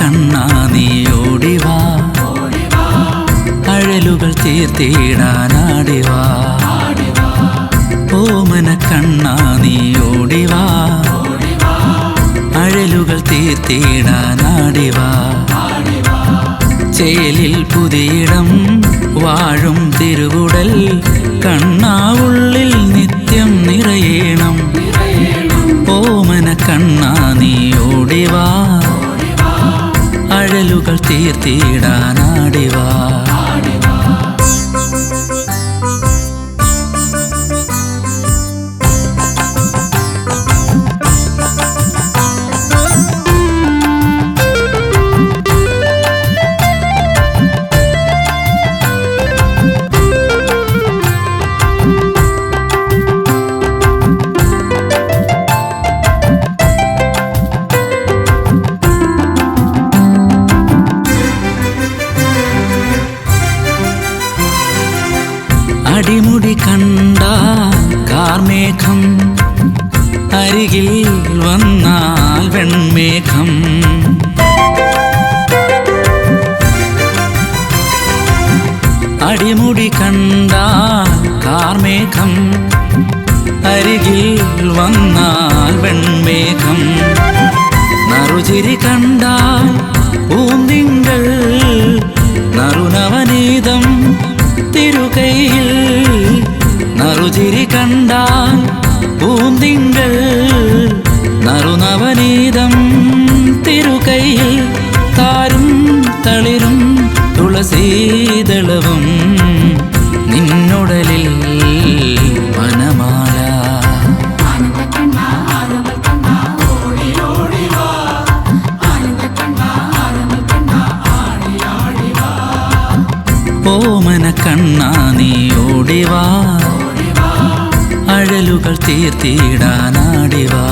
കണ്ണാ നീ ഓടിവാ, അഴലുകൾ തീർത്തിടാനാടിവാ. ഓമന കണ്ണാ നീ ഓടിവാ, അഴലുകൾ തീർത്തിടാനാടിവാ. ചേലിൽ പുതിയിടം വാഴും തിരുവുടൽ കണ്ണാ ഉള്ളിൽ നിത്യം നിറയേണം. ഓമന കണ്ണാ നീ ഓടിവാ, അഴലുകൾ തീർത്തിടാനാടിവാ. അടിമുടി കണ്ട കാർമേഘം, അരികിൽ വന്നാൽ വെൺമേഘം. അടിമുടി കണ്ട കാർമേഘം, അരികിൽ വന്നാൽ വെൺമേഘം. നറുചിരി കണ്ടാൽ പൂന്തിങ്കൾ, നറുനവനീതം തിരുകൈയിൽ. നറുചിരി കണ്ടാൽ പൂന്തിങ്കൾ, നറുനവനീതം തിരുകൈയിൽ. താരും തളിരും തുളസീദളവും നിന്നുടലിൽ വനമാല. ഓമന കണ്ണാ നീ ഓടിവാ, അഴലുകൾ തീർത്തിടാനാടിവാ.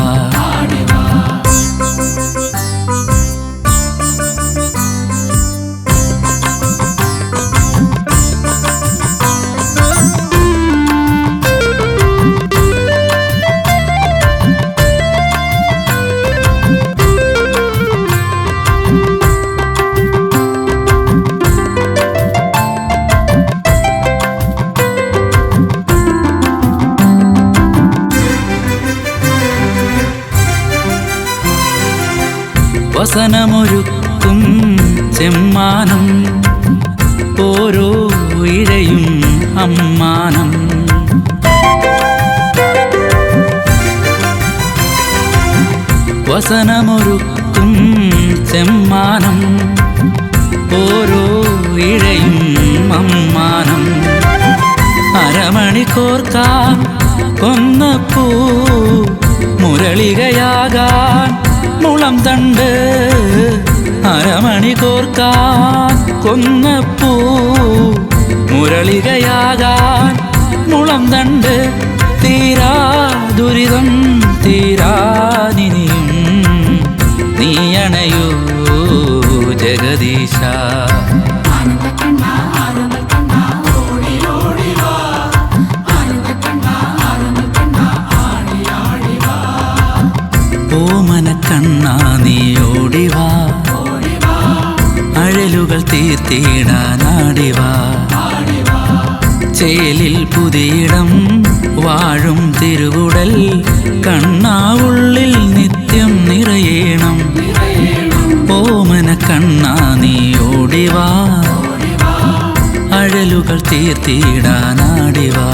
വസനമൊരുക്കും ചെമ്മാനം, ഓരോ ഇഴയും അമ്മാനം. വസനമൊരുക്കും ചെമ്മാനം, ഓരോ ഇഴയും അമ്മാനം. അരമണിക്കോർക്കാൻ കൊന്നപ്പൂ, മുരളികയാകാൻ മുളം തണ്ട്. അരമണി കോർക്കാൻ കൊന്നപ്പൂ, മുരളികയാകാൻ മുളം തണ്ട്. തീരാ ദുരിതം തീരാനിനിയും നീയണയൂ ജഗദീശ. ഓമന കണ്ണാ നീ ഓടിവാ, അഴലുകൾ തീർത്തിടാനാടിവാ. ചേലിൽ പുതിയിടം വാഴും തിരുവുടൽ കണ്ണാ ഉള്ളിൽ നിത്യം നിറയേണം. ഓമന കണ്ണാ നീ ഓടിവാ, അഴലുകൾ തീർത്തിടാനാടിവാ.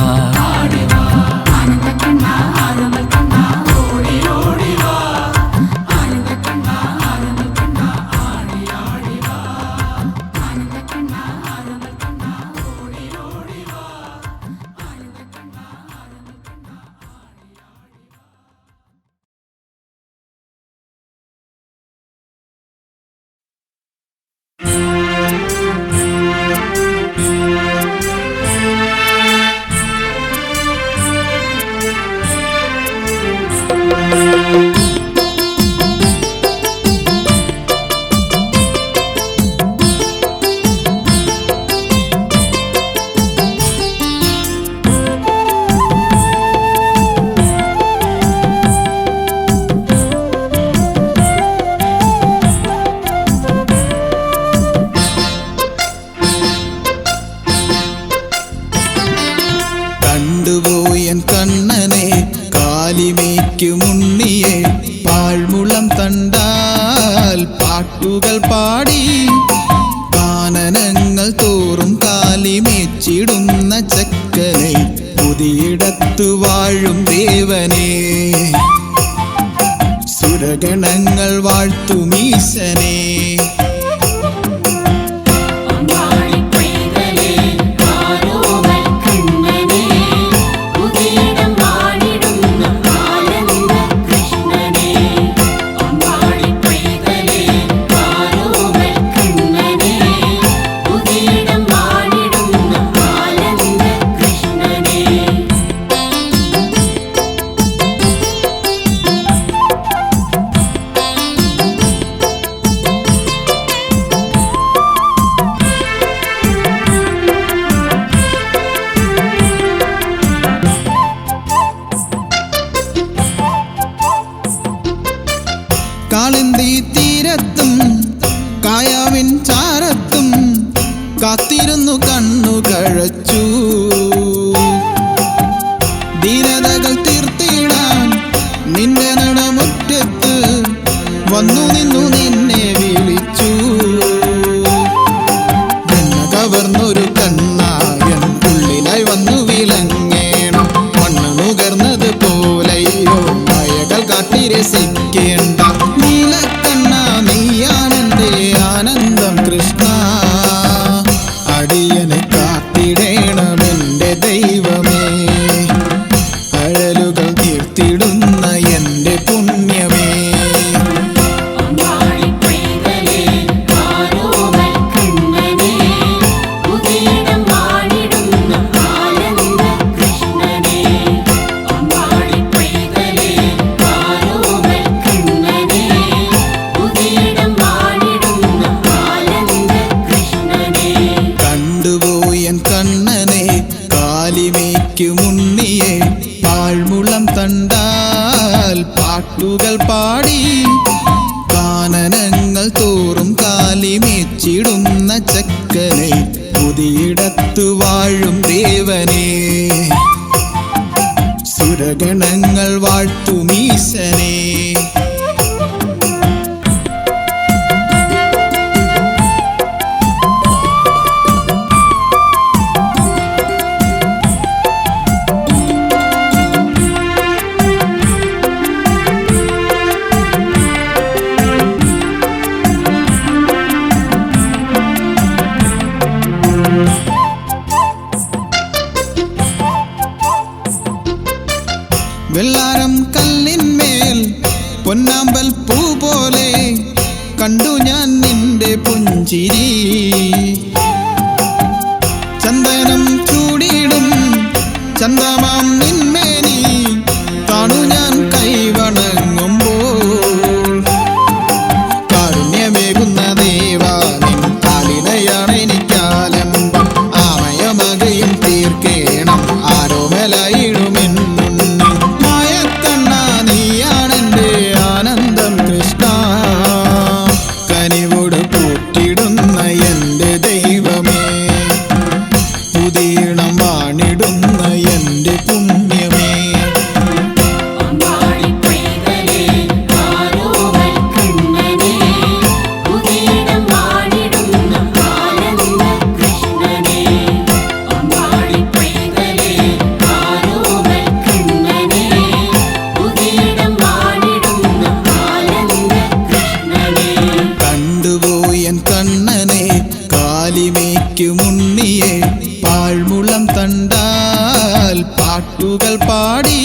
തുറന്നൊരു കണ്ണായൻ ഉള്ളിലായി വന്നു വിലങ്ങേണം. മണ്ണ് നുകർന്നത് പോലെയോ മയകൾ കാട്ടി രസിക്കേണ്ട. നീലക്കണ്ണ നീയാണെന്റെ ആനന്ദം കൃഷ്ണ, അടിയനെ കാത്തിടേണമെന്റെ ദൈവമേ. അഴലുകൾ തീർത്തിടുന്ന എന്റെ പുണ്യമേ. മുന്നിയെ പാഴ്മുളം തണ്ടാൽ പാട്ടുകൾ പാടി കാനനങ്ങൾ തോറും കാലിമേച്ചിടുന്ന ചക്കനെ പുതിയിടത്തു വാഴും ദേവനെ. സുരഗണങ്ങൾ വാഴ്ത്തുമീശനെ. വെള്ളാരം കല്ലിന്മേൽ പൊന്നാമ്പൽ പൂ പോലെ കണ്ടു ഞാൻ നിന്റെ പുഞ്ചിരി. ചന്ദനം ചൂടിയിടും ചന്ദമാം നിന്മേനി കാണു ഞാൻ കൈവണങ്ങുമ്പോൾ. കാരുണ്യമേകുന്ന ദേവാ നിൻ കാലിലയാണ് എനിക്കാലംബം. ആമയമകയും തീർക്കേണം ആരോമലായിടുമെൻ. കനിവോട് കൂട്ടിടുന്ന എന്റെ ദൈവമേ, പുതിയിടം വാണിടുന്ന എന്റെ പുണ്യമേ. കണ്ണനെ കാലിമേക്കു മുന്നിയെ പാഴ്മുളം തണ്ടാൽ പാട്ടുകൾ പാടി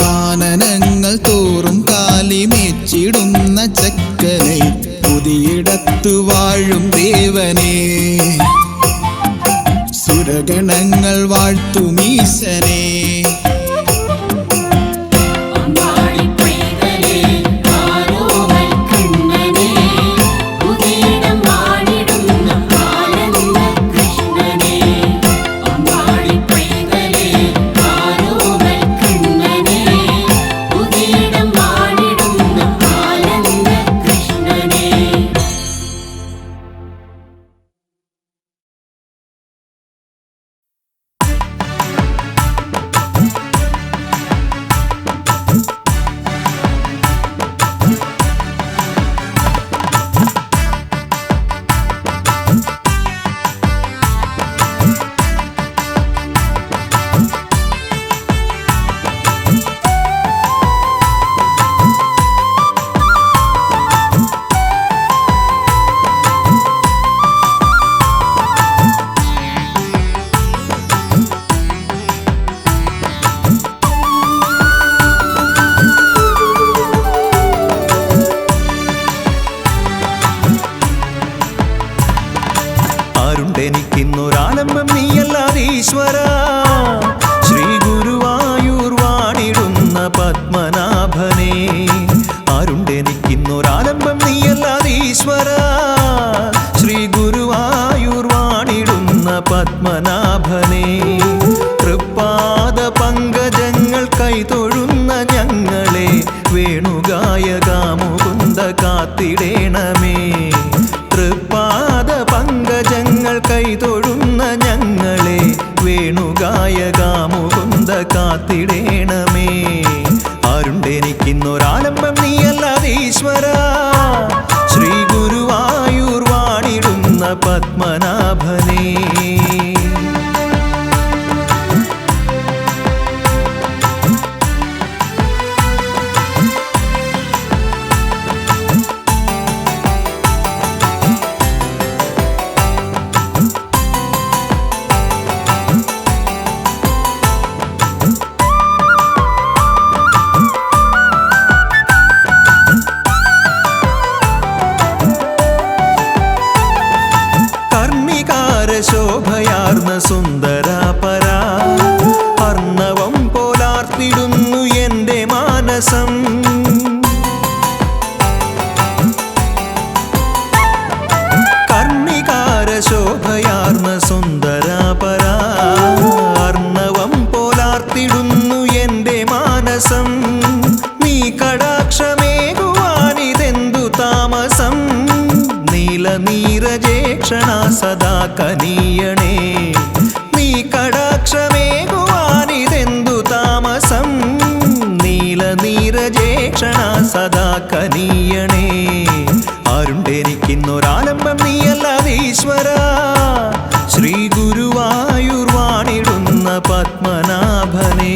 കാനനങ്ങൾ തോറും കാലിമേച്ചിടുന്ന ചക്കനെ പുതിയിടത്തു വാഴും ദേവനെ. സുരഗണങ്ങൾ വാഴ്ത്തുമീശനെ. എനിക്കിന്നൊരാലംബം നീയല്ലാതെ ഈശ്വര. ശ്രീ ഗുരുവായൂർ വാണിടുന്ന പത്മനാഭനെ. ആരുണ്ടെനിക്കിന്നൊരാലംബം നീയല്ലാതെ ഈശ്വര. ശ്രീ ഗുരുവായൂർ വാണിടുന്ന പത്മനാഭനെ. തൃപ്പാദ പങ്കജങ്ങൾ കൈതൊഴുന്ന ഞങ്ങളെ വേണുഗായക മുകുന്ദ കാത്തിടേണമേ. തൃപ്പാദ പങ്കജങ്ങൾ കൈതൊഴുന്ന ഞങ്ങളെ വേണുഗായക മുകുന്ദ കാത്തിടേണമേ. ആരുണ്ടെനിക്കിന്നൊരാലംബം നീയല്ലാതെ ഈശ്വര. ശ്രീ ഗുരുവായൂർ വാണിടുന്ന പത്മനാഭനെ. ശോഭയാർന്ന സുന്ദരാപര അർണവം പോലാർത്തിടുന്നു എൻ്റെ മാനസം. കർണികാര ശോഭയാർന്ന സുന്ദരാപര അർണവം പോലാർത്തിടുന്നു എൻ്റെ മാനസം. നീ കടാക്ഷമേകുവാനിതെന്തു താമസം. നീലനീരജേക്ഷണ സദാ കനീയണേ. നീ കടാക്ഷമേകുവാനിതെന്തു താമസം. നീലനീരജേക്ഷണ സദാ കനീയണേ. ആരുണ്ടെനിക്കിന്നൊരാലംബം നീയല്ലാതെ ഈശ്വര. ശ്രീ ഗുരുവായൂർ വാണിടുന്ന പത്മനാഭനേ.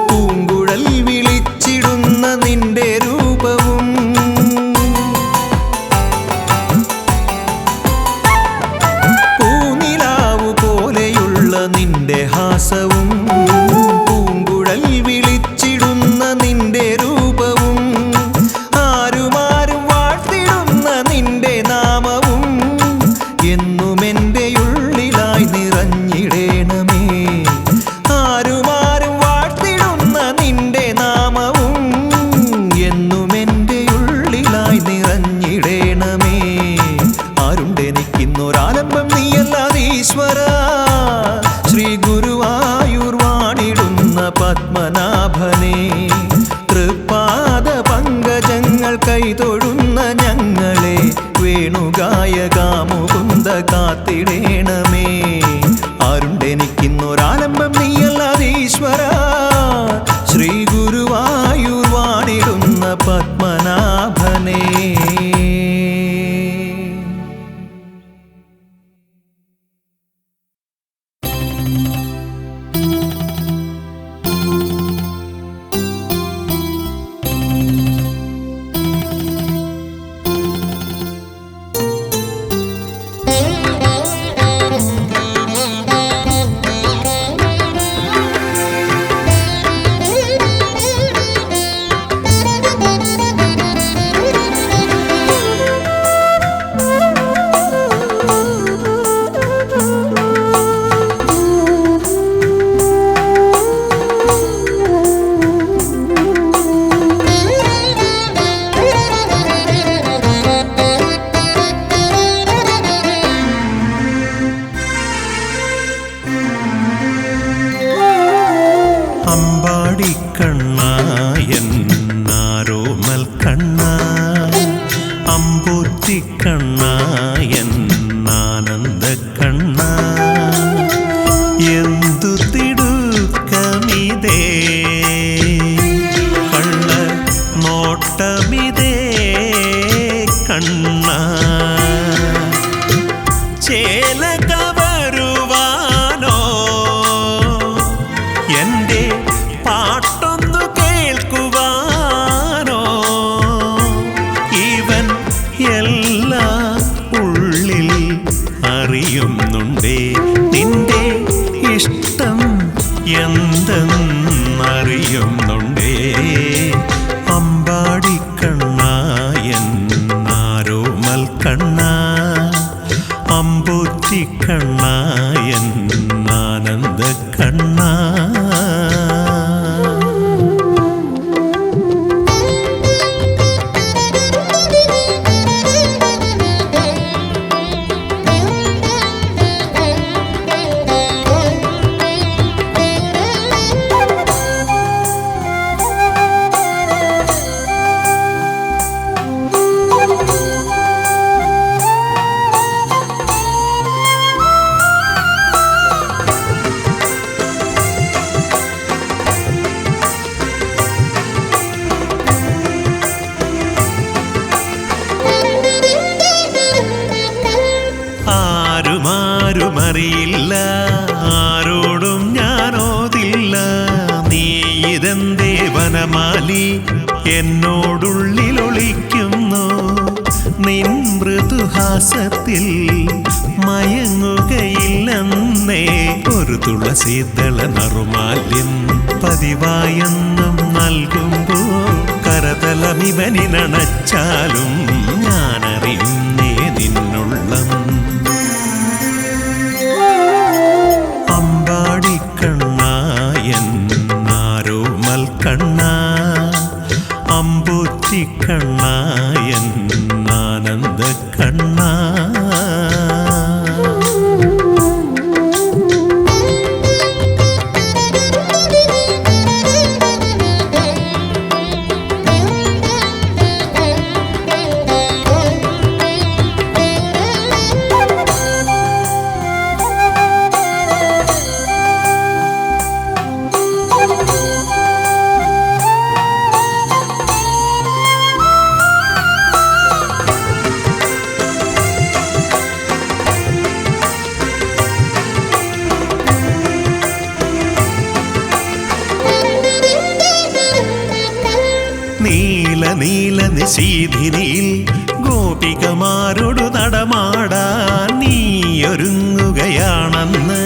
പൂങ്കുഴൽ വിളിച്ചിടുന്ന നിന്റെ രൂപവും പൂനിലാവു പോലെയുള്ള നിന്റെ ഹാസവും പൂങ്കുഴൽ വിളിച്ചിടുന്ന നിന്റെ രൂപവും ആരുമാരും വാഴ്ത്തിടുന്ന നിന്റെ നാമവും എന്നുമെൻ്റെ ഉള്ളിലായി നിറഞ്ഞിടേണമേ. ആരുമാരും വാഴ്ത്തിടുന്ന നിന്റെ നാമവും എന്നുമെൻ്റെ ഉള്ളിലായി നിറഞ്ഞിടേണമേ. ആരുണ്ടെനിക്കിന്നൊരാലംബം നീയല്ലാതെ ഈശ്വര. ശ്രീ ഗുരുവായൂർ വാണിടുന്ന പത്മനാഭനേ. തൃപ്പാദ പങ്കജങ്ങൾ കൈതൊഴുന്ന ഞങ്ങളെ വേണുഗായക മുകുന്ദ കാത്തിടേണമേ. ആരുണ്ടെനിക്കിന്നൊരാലംബം നീയല്ലാതെ ഈശ്വര. ശ്രീ ഗുരുവായൂർ വാണിടുന്ന പത്മനാഭനേ. എന്തെന്നറിയുന്നുണ്ടേ അമ്പാടിക്കണ്ണായൻ ആരോമൽ കണ്ണ അമ്പൂത്തിക്കണ്ണായൻ ആനന്ദ കണ്ണ ആരുമാരുമറിയില്ല, ആരോടും ഞാനോതില്ല. നീ ഇതെന്തേ വനമാലി എന്നോടുള്ളിലൊളിക്കുന്നു? നിൻ മൃദുഹാസത്തിൽ മയങ്ങുകയില്ലെന്നേ. ഒരു തുളസീതള നറുമാല്യം പതിവായെന്നും നൽകുമ്പോ കരതലമിവനിനണച്ചാലും ഞാനറിയുന്നേ നിന്നുള്ളം. അമ്പാടിക്കണ്ണായൻ ആരോമൽ കണ്ണ, അമ്പൂറ്റിക്കണ്ണായൻ ആനന്ദ കണ്ണ. നീല നിശീധിനിയിൽ ഗോപികമാരോടു നടമാടാൻ നീയൊരുങ്ങുകയാണെന്ന്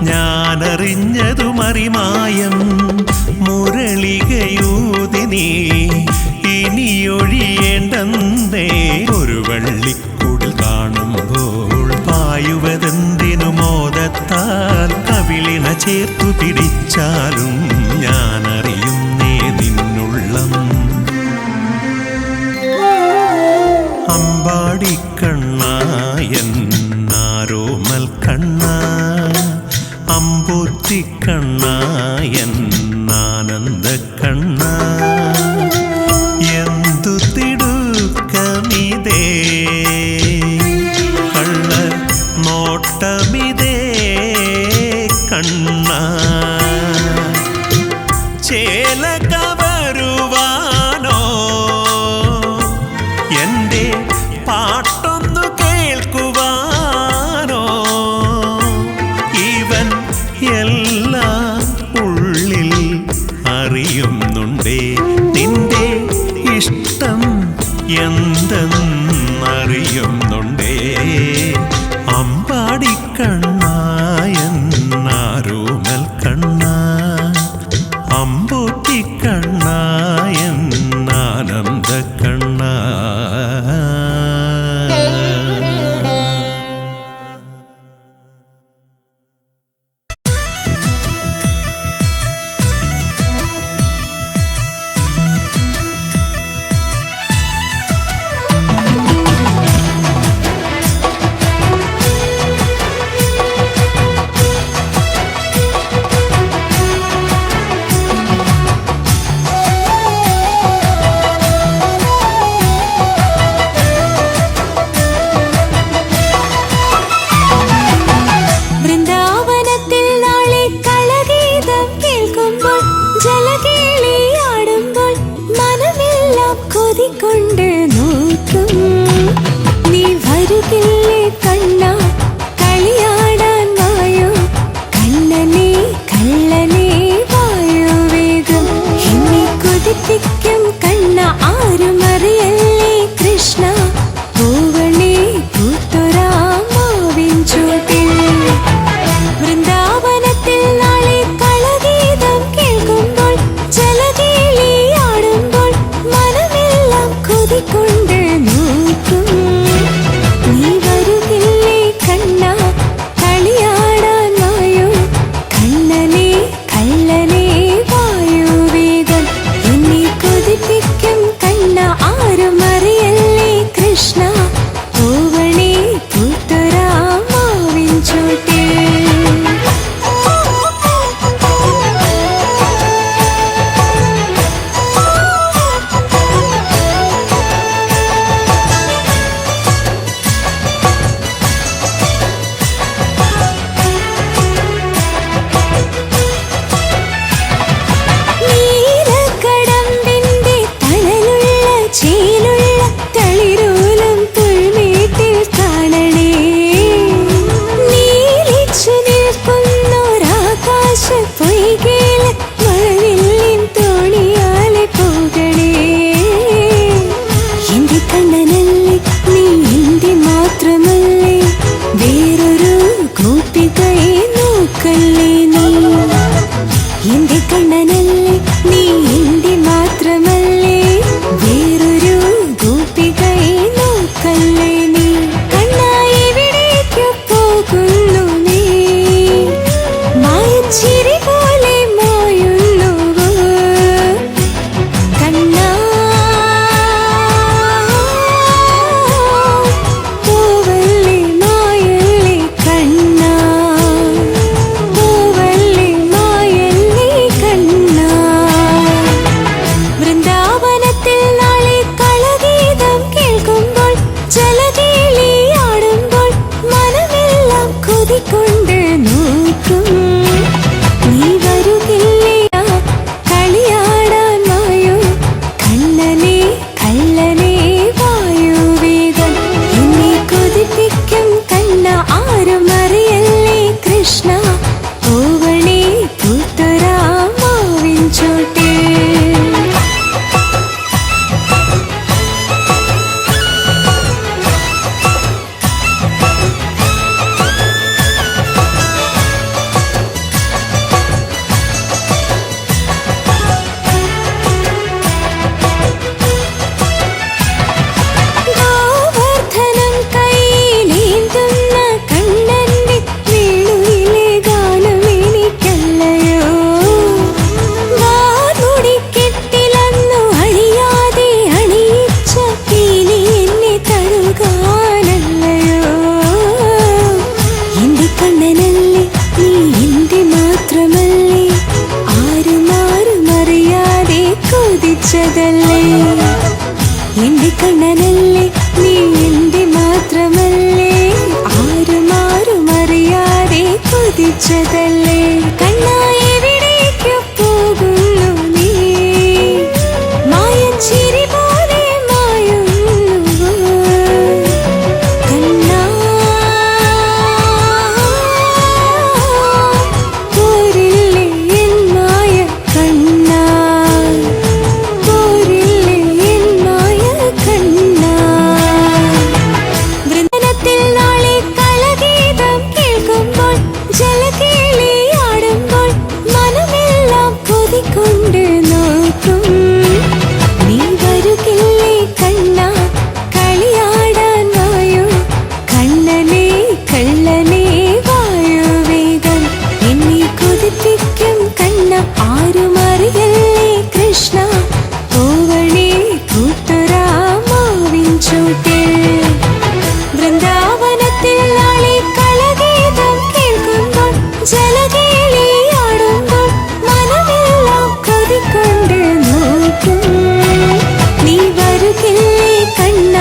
ഞാനറിഞ്ഞതു മറിമായം. മുരളികയൂതി നീ ഇനിയൊഴിയേണ്ടെന്നേ. ഒരു വള്ളിക്കൂടിൽ കാണുമ്പോൾ പായുവതെന്തിനു മോദത്താൽ കവിളിന ചേർത്തു പിടിച്ചാലും ഞാനറിയുന്നേ നിന്നുള്ളം. അമ്പാടിക്കണ്ണായൻ ആരോമൽ കണ്ണ, അമ്പൂറ്റിക്കണ്ണായൻ ആനന്ദ കണ്ണ. എന്തു തിടുക്കമിതേ കള്ള നോട്ടമിതേ കണ്ണ. ചേല കവരുവാനോ എൻ്റെ പാട്ടൊന്നു കേൾക്കുവാനോ? ഇവൻ എല്ലാം ഉള്ളിൽ അറിയുന്നുണ്ടേ. നിന്റെ ഇഷ്ടം എന്തെന്നറിയുന്നുണ്ടേ. അമ്പാടിക്കണ്ണായൻ ആരോമൽ കണ്ണ, അമ്പൂറ്റിക്കണ്ണായൻ ആനന്ദ കണ്ണ. ഗോപികയെ നോക്കല്ലേ നീ. എന്റെ കണ്ണനല്ലേ നീ, എന്റെ മാത്രമല്ലേ, വേറൊരു ഗോപികയെ നോക്കല്ലേ നീ. കണ്ണാ എവിടേക്കു പോകുന്നു നീ, മായച്ചിരി പോലെ മായുന്നുവോ കണ്ണാ. പൂവല്ലേ മായല്ലേ കണ്ണാ, പൂവല്ലേ മായല്ലേ കണ്ണാ. വൃന്ദാവനത്തിൽ നാളെ കളഗീതം കേൾക്കുമ്പോൾ, ജലകേളിയാടുമ്പോൾ മനമെല്ലാം കൊതികൊണ്ട് നോക്കും. നീ വരുകില്ലയാ കളിയാടാൻ വായു കണ്ണനെ കള്ളനെ വായു വേഗം. എന്നെ കൊതിപ്പിക്കും കണ്ണ ആരും അറിയല്ലേ കൃഷ്ണ, പൂവണേ പൂത്തൊരാമാവിൻ ചോട്ടേ. ഗോവർദ്ധനം കയ്യിലേന്തുന്ന കണ്ണന്റെ വേണുവിലെ ഗാനം എനിക്കല്ലയോ. വാർമുടിക്കെട്ടിലന്നു അഴിയാതെ അണിയിച്ച പീലി എന്നെ തഴുകാനല്ലയോ. എന്റെ കണ്ണനല്ലേ നീ, എന്റെ മാത്രമല്ലേ, ആരും അറിയാതെ കൊതിച്ചതല്ലേ. എന്റെ കണ്ണനല്ലേ നീ, എന്റെ മാത്രമല്ലേ, ആരും അറിയാതെ കൊതിച്ചതല്ലേ. കണ്ണാ എവിടേക്കു പോകുന്നു നീ, മായച്ചിരി പോലെ മായുന്നുവോ കണ്ണാ. പോരില്ലേ എൻ മായ കണ്ണാ, പോരില്ലേ എൻ മായ കണ്ണാ. വൃന്ദനത്തിൽ നാളെ കളഗീതം കേൾക്കുമ്പോൾ, ജലകേളിയാടുമ്പോൾ മനമെല്ലാം കൊതികൊണ്ട് നോക്കും. നീ വരുകില്ലേ കണ്ണാ കളിയാടാൻ വായു കണ്ണനെ കള്ളനെ വായു വേഗം. എന്നെ കൊതിപ്പിക്കും കണ്ണ ആരും അറിയല്ലേ കൃഷ്ണ, പൂവണേ പൂത്തൊരാമാവിൻ ചോട്ടേ. വൃന്ദാവനത്തിൽ നാളെ കളഗീതം കേൾക്കുമ്പോൾ, ജലകേളിയാടുമ്പോൾ മനമെല്ലാം കൊതികൊണ്ട് നോക്കും. നീ വരുകില്ലേ കണ്ണ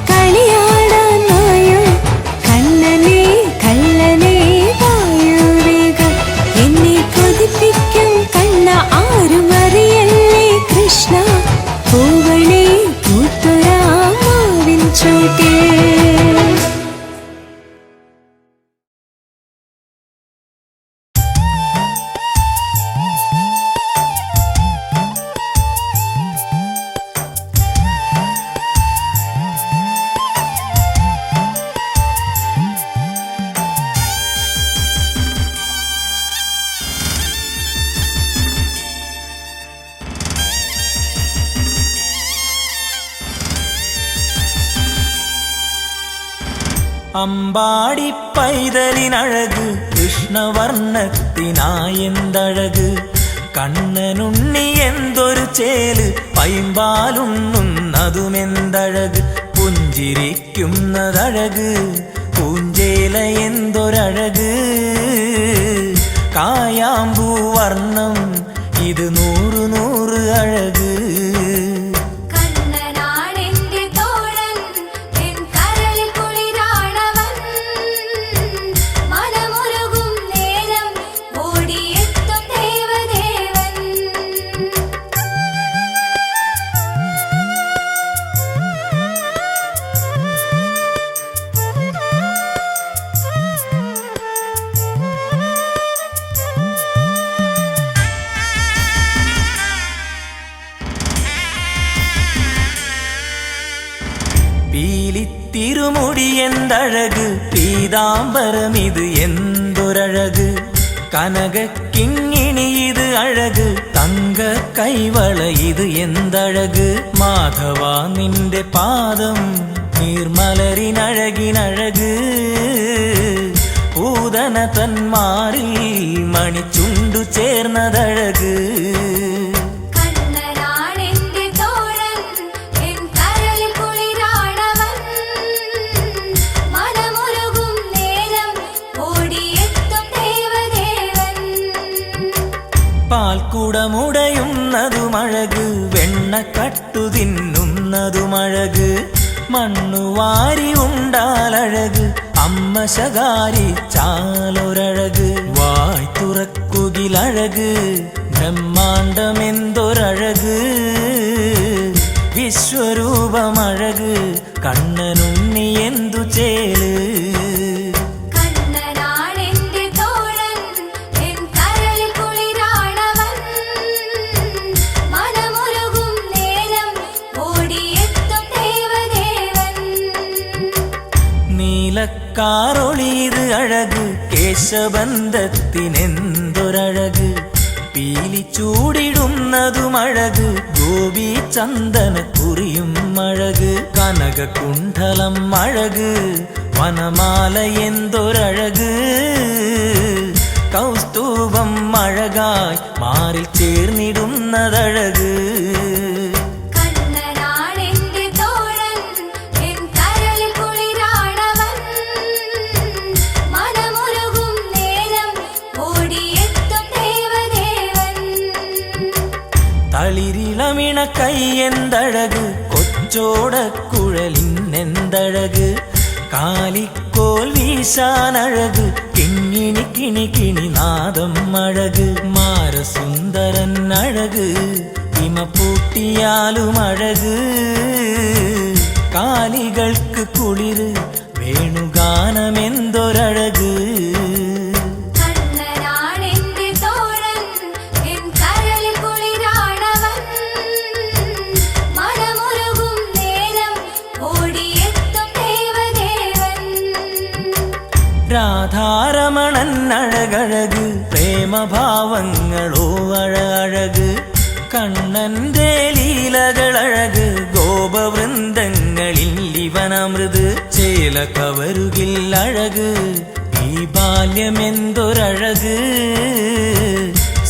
കളിയാടാൻ വായു കണ്ണനെ കള്ളനെ വായു വേഗം. എന്നെ കൊതിപ്പിക്കും കണ്ണ ആരും അറിയല്ലേ കൃഷ്ണ, പൂവണേ പൂത്തൊരാമാവിൻ ചോട്ടേ. അമ്പാടി പൈതലിനഴക് കൃഷ്ണവർണ്ണത്തിനായെന്തഴക്, കണ്ണനുണ്ണി എന്തൊരു ചേല് പൈമ്പാലുണ്ണുന്നതുമെന്തഴക്, പുഞ്ചിരിക്കുന്നതഴക് പൂഞ്ചേല എന്തൊരഴക്, കായാമ്പൂ വർണ്ണം ഇത് 100 100 അഴക്. എന്തഴക് പീതാംബരം ഇത് എന്തൊരഴക് കനകക്കിങ്ങിണി ഇത് അഴക് തങ്ക കൈവള ഇത് എന്തഴക് മാധവ നിന്റെ പാദം നീർമലരിനഴകിനഴക് പൂതന തന്മാറിൽ മണിച്ചുണ്ടു ചേർന്നതഴക് കണ്ണനാണെന്റെ തോഴൻ എൻ കരളിൽ കുളിരാണവൻ മനമുരുകും നേരം ഓടിയെത്തും ദേവദേവൻ പാൽക്കുടമുടയുന്നതുമഴക് വെണ്ണക്കട്ടു തിന്നുന്നതുമഴക് മണ്ണുവാരി ഉണ്ടാലഴക് അമ്മ ശകാരി ചാലൊരഴക് വായ് തുറക്കുകിലഴക് ബ്രഹ്മാണ്ടമെന്തൊരഴക് വിശ്വരൂപമഴക് കണ്ണനുണ്ണി എന്തു ചേല് കണ്ണനാണെന്റെ തോഴൻ എൻ കരളിൽ കുളിരാണവൻ മനമുരുകും നേരം ഓടിയെത്തും ദേവദേവൻ നീലക്കാറൊളിയത് അഴക് കേശബന്ധത്തിനെന്തൊരഴക് പീലി ചൂടിടുന്നതുമഴക് ഗോപി ചന്ദന കുറിയും അഴക് കനകകുണ്ഠലം അഴക് വനമാല എന്തൊരഴക് കൗസ്തുഭം അഴകായി മാറിൽ ചേർന്നിടുന്നതഴക് കണ്ണനാണെന്റെ തോഴൻ എൻ കരളിൽ കുളിരാണവൻ മനമുരുകും നേരം ഓടിയെത്തും ദേവദേവൻ തളിരിളമിണ കൈയെന്തഴക് കൊച്ചോടക്കുഴലിന്നെന്തഴക് കാലിക്കോൽ വീശാനഴക് കിങ്ങിണി കിണി കിണി നാദം അഴക് മാരസുന്ദരൻ അഴക് ഹിമപ്പൂട്ടിയാലും അഴക് കാലികൾക്ക് കുളിര് വേണുഗാനമെന്തൊരഴക് കണ്ണനാണെന്റെ തോഴൻ എൻ കരളിൽ കുളിരാണവൻ മനമുരുകും നേരം ഓടിയെത്തും ദേവദേവൻ രാധാരമണൻ അഴകഴക് പ്രേമഭാവങ്ങളോ അഴക് കണ്ണന്റെ ലീലകളഴക് ഗോപവൃന്ദങ്ങളിൽ ഇവനമൃത് ചേല കവരുകിൽ അഴക് ഈ ബാല്യമെന്തൊരഴക്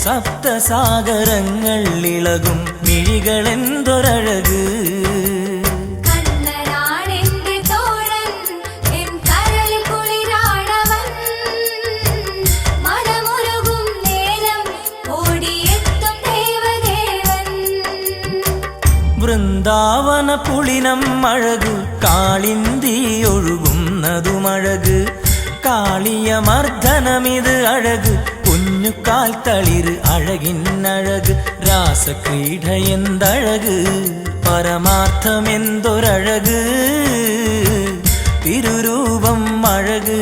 സപ്തസാഗരങ്ങൾ ഇളകും മിഴികളെന്തൊരഴക് കണ്ണനാണെന്റെ തോഴൻ എൻ കരളിൽ കുളിരാണവൻ മനമുരുകും നേരം ഓടിയെത്തും ദേവദേവൻ വൃന്ദാവന പുളിനം അഴക് കാളിന്തി ഒഴുകുന്നതുമഴക് കാളിയമർദ്ദനമിത് അഴക് കുഞ്ഞുകാൽ തളിര് അഴകിന്നഴക് രാസക്രീഡ എന്തഴക് പരമാർത്ഥമെന്തൊരഴക് തിരുരൂപം അഴക്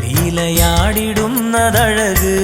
ലീലയാടിടുന്നതഴക്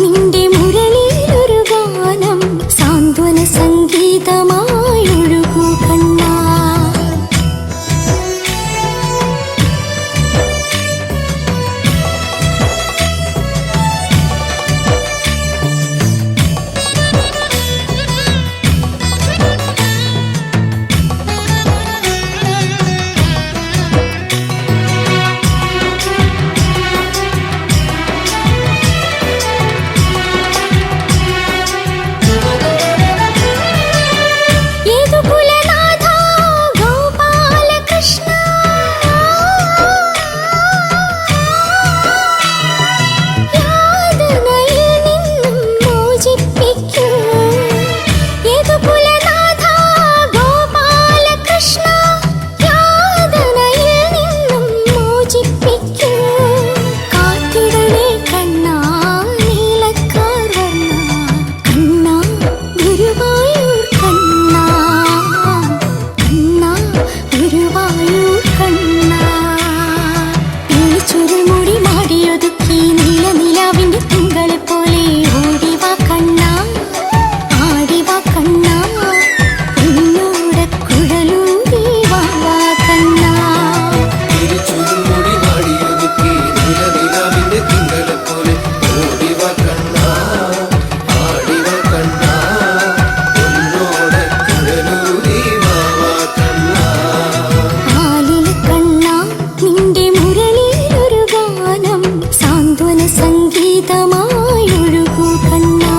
നിന്റെ മുരളിയിലൊരു ഗാനം സാന്ത്വന സംഗീതമായൊഴുകൂ കണ്ണാ. യേതുകുലനാഥ ഗോപാലകൃഷ്ണ യാതനയിൽ നിന്നും മോചിപ്പിക്കൂ. യേതുകുലനാഥ ഗോപാലകൃഷ്ണ യാതനയിൽ നിന്നും മോചിപ്പിക്കൂ. കാത്തിടണേ കണ്ണാ നീലക്കാർവർണ്ണ കണ്ണാ ഗുരുവായൂർ കണ്ണാ കണ്ണാ ഗുരുവായൂർ കണ്ണാ. ചുരുൾ മുടി മാടിയൊതുക്കി നീല നിലാവിന്റെ തിങ്കളെ പോലെ ഓടിവാ കണ്ണാ ആടിവാ കണ്ണാ എന്നോട കുഴലൂരി വാ കണ്ണാ. ആലില കണ്ണാ നിന്റെ മുരളിയിലൊരു ഗാനം സാന്ത്വന സംഗീതമായൊഴുകൂ കണ്ണാ.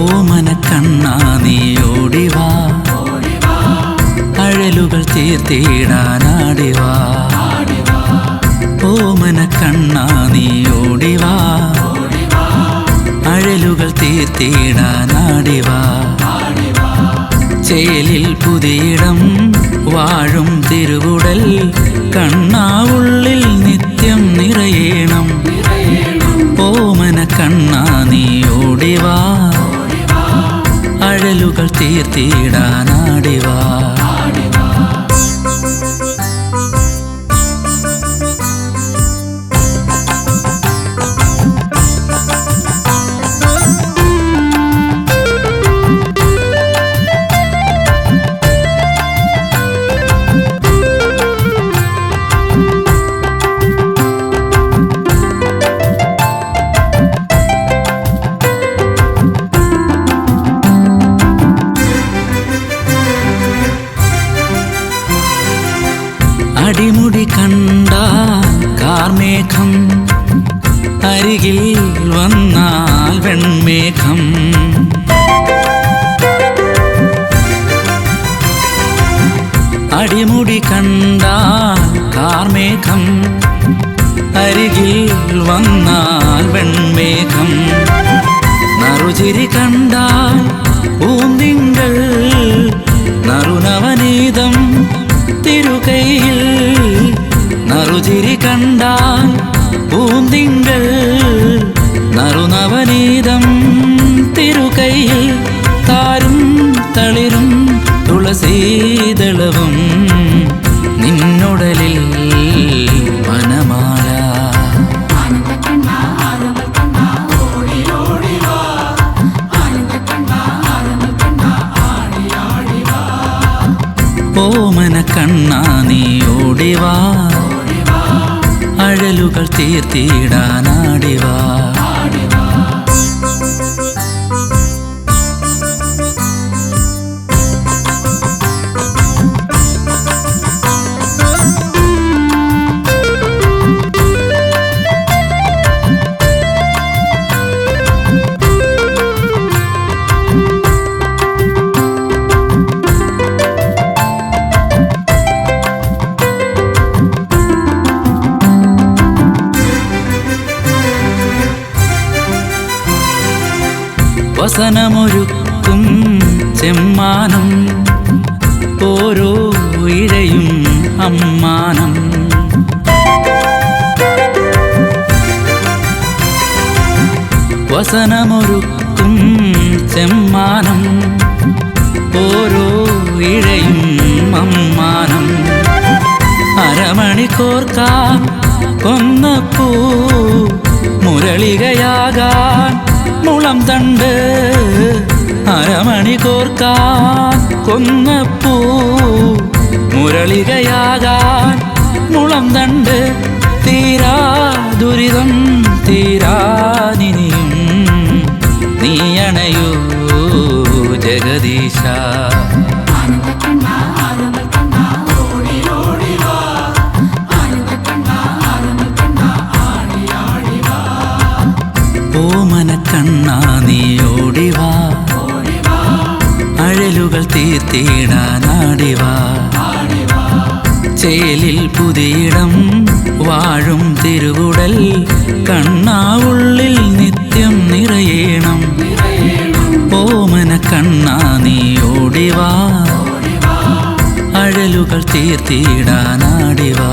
ഓമനക്കണ്ണാ നീ ഓടിവാ, അഴലുകൾ തീർത്തിടാനാടിവാ. ഓമനക്കണ്ണാ നീ ഓടിവാ, അഴലുകൾ തീർത്തിടാനാടിവാ. ചേലിൽ പുതിയിടം വാഴും തിരുവുടൽ കണ്ണാ ഉള്ളിൽ നിത്യം നിറയേണം. ഓമനക്കണ്ണാ നീ ഓടിവാ, അഴലുകൾ തീർത്തിടാനാടിവാ. അടിമുടി കണ്ട കാർമേഘം, അരികിൽ വന്നാൽ വെൺമേഘം. അടിമുടി കണ്ട കാർമേഘം, അരികിൽ വന്നാൽ വെൺമേഘം. നറുചിരി കണ്ടാൽ പൂന്തിങ്കൾ, നറുനവനീതം തിരുകൈയിൽ. നറുചിരി കണ്ടാൽ പൂന്തിങ്കൾ, നറുനവനീതം തിരുകൈയിൽ. താരും തളിരും തുളസീദളവും നിന്നുടലിൽ വനമാല. ഓമനക്കണ്ണാ നീ ഓടിവാ, അഴലുകൾ തീർത്തിടാനാടിവാ. വസനമൊരുക്കും ചെമ്മാനം, ഓരോ ഇഴയും അമ്മാനം. വസനമൊരുക്കും ചെമ്മാനം, ഓരോ ഇഴയും അമ്മാനം. അരമണിക്കോർക്കാൻ കൊന്നപ്പൂ, മുരളികയാകാൻ മുളം തണ്ട്. അരമണിക്കോർക്കാൻ കൊന്നപ്പൂ, മുരളികയാകാൻ മുളം തണ്ട്. തീരാ ദുരിതം തീരാനിനിയും നീയണയൂ ജഗദീശ. ഓമനക്കണ്ണാ നീ ഓടിവാ, അഴലുകൾ തീർത്തിടാനാടിവാ. ചേലിൽ പുതിയിടം വാഴും തിരുവുടൽ കണ്ണാ ഉള്ളിൽ നിത്യം നിറയേണം. ഓമനക്കണ്ണാ നീ ഓടിവാ, അഴലുകൾ തീർത്തിടാനാടിവാ.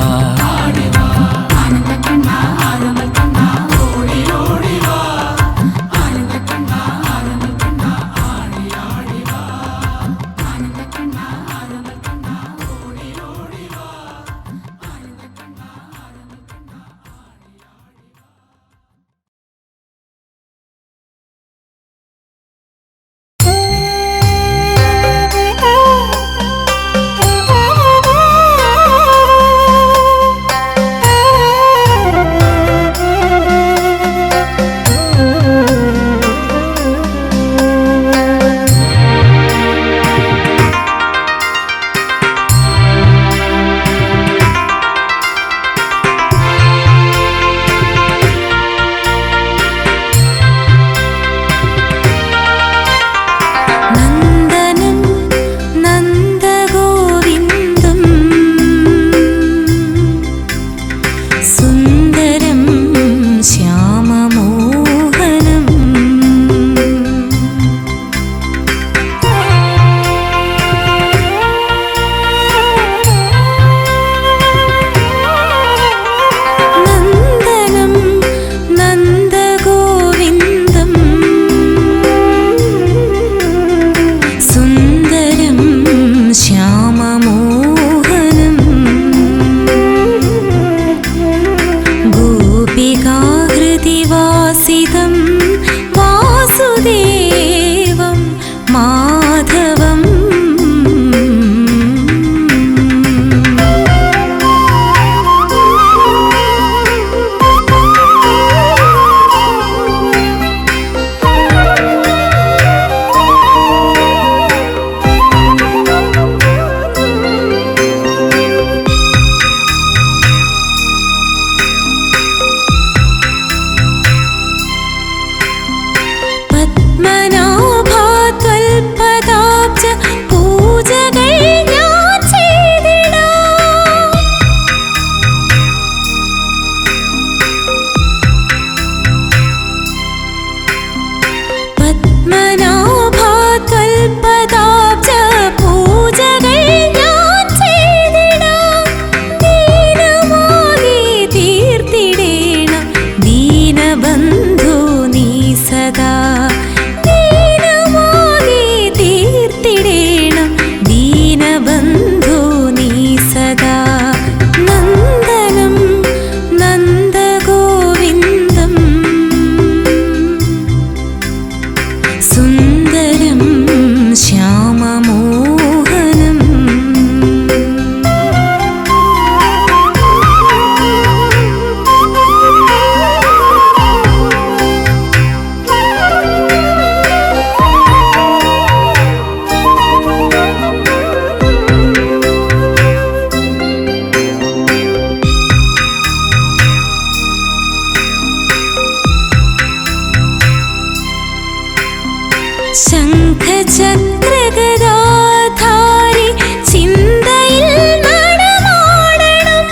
ശംഖചക്രഗദാധാരി ചിന്തയിൽ നടമാടണം.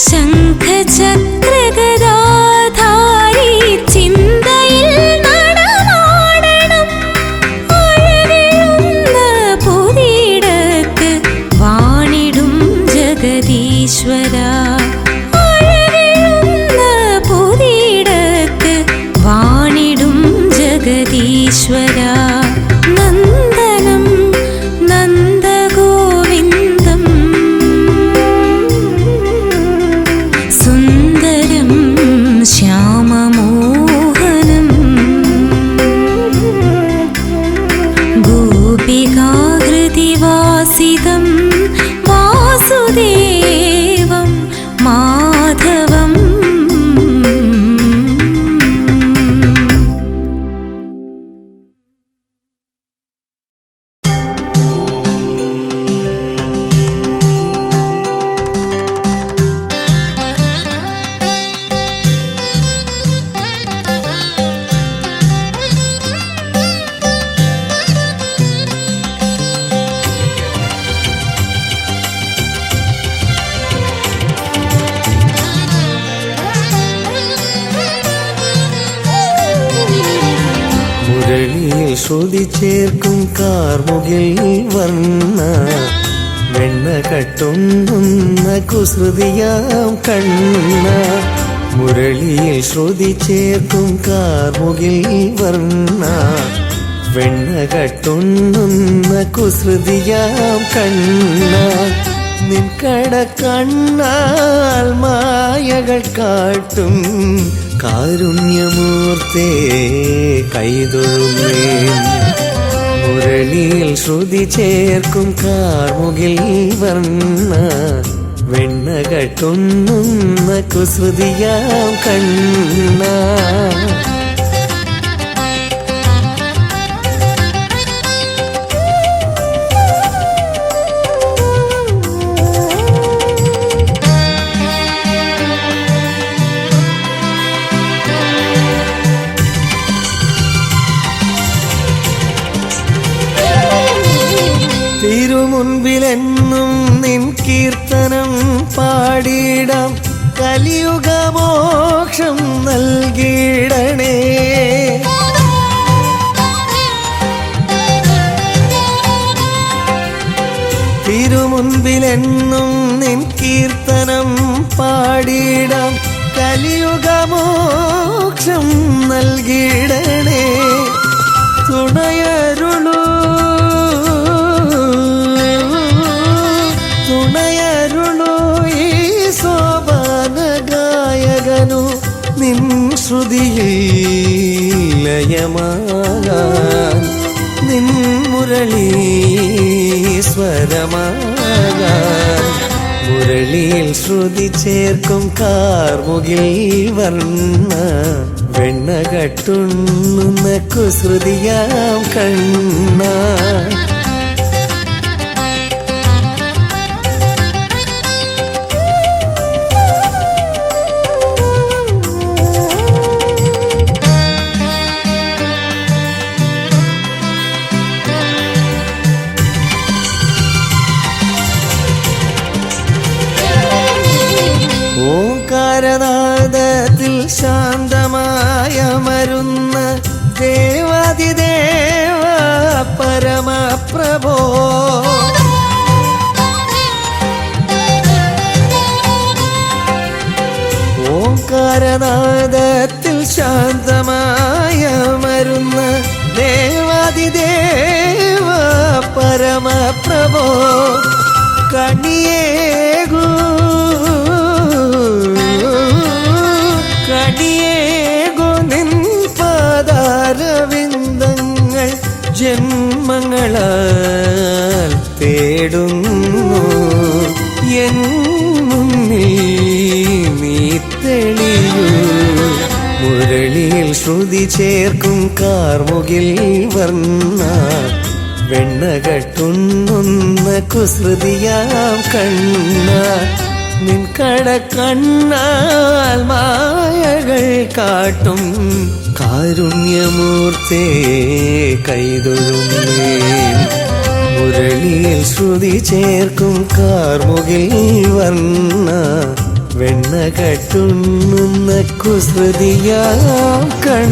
ശംഖചക്രഗദാധാരി ചിന്തയിൽ നടമാടണം. അഴകെഴുന്ന പൊതിയിടത്ത് വാണിടും ജഗദീശ്വര. അഴകെഴുന്ന പൊതിയിടത്ത് വാണിടും ജഗദീശ്വര. നന്ദനം നന്ദഗോവിന്ദം സുന്ദരം ശ്യാമമോഹനം ഗോപികാഹൃതിവാസിതം വാസുദേവം മാധവം. മുരളിയിൽ ശ്രുതി ചേർക്കും കാർമുകിൽ വർണ്ണ വെണ്ണ കട്ടുന്ന കുസൃതിയാം കണ്ണ. മുരളിയിൽ ശ്രുതി ചേർക്കും കാർമുകിൽ വർണ്ണ വെണ്ണ കട്ടുന്ന കുസൃതിയാം കണ്ണ. നിൻകട കണ്ണാൽ മായകൾ കാട്ടും കാരുണ്യമൂർത്തേ കൈതൊഴുമേ. മുരളിയിൽ ശ്രുതി ചേർക്കും കാർമുകിൽ വർണ്ണ വെണ്ണ കട്ടുന്ന കുസൃതിയാം കണ്ണ. തിരുമുൻപിലെന്നും നിൻ കീർത്തനം പാടിടാം കലിയുഗമോക്ഷം നൽകിടണേ. തിരുമുൻപിലെന്നും നിൻ കീർത്തനം പാടിടാം കലിയുഗമോക്ഷം നൽകിടണേ. തുണയരുളൂ ഈ സോപാന ഗായകനു നിൻ ശ്രുതിയിൽ ലയമാകാൻ നിൻ മുരളീ സ്വരമാകാൻ. മുരളിയിൽ ശ്രുതി ചേർക്കും കാർമുകിൽ വർണ്ണ വെണ്ണ കട്ടുന്ന കുസൃതിയാം കണ്ണ. ഓംകാരനാദത്തിൽ ശാന്തമായ മരുന്ന ദേവാദിദേവ പരമപ്രഭോ. ഓംകാരനാദത്തിൽ ശാന്തമായ മരുന്ന ദേവാദിദേവ പരമപ്രഭോ. കണിയേകൂ നിൻ പാദാരവിന്ദങ്ങൾ ജന്മങ്ങളാൽ തേടുന്നു. എൻ മുന്നിൽ നീ തെളിയൂ. മുരളിയിൽ ശ്രുതി ചേർക്കും കാർമുകിൽ വർണ്ണ വെണ്ണ കട്ടുന്ന കുസൃതിയാം കണ്ണ. നിൻ കടക്കണ്ണാൽ മായകൾ കാട്ടും കാരുണ്യമൂർത്തേ കൈതൊഴുന്നേ. മുരളിയിൽ ശ്രുതി ചേർക്കും കാർമുകിൽ വർണ്ണ വെണ്ണ കട്ടുണ്ണുന്ന കുസൃതിയാം കണ്ണ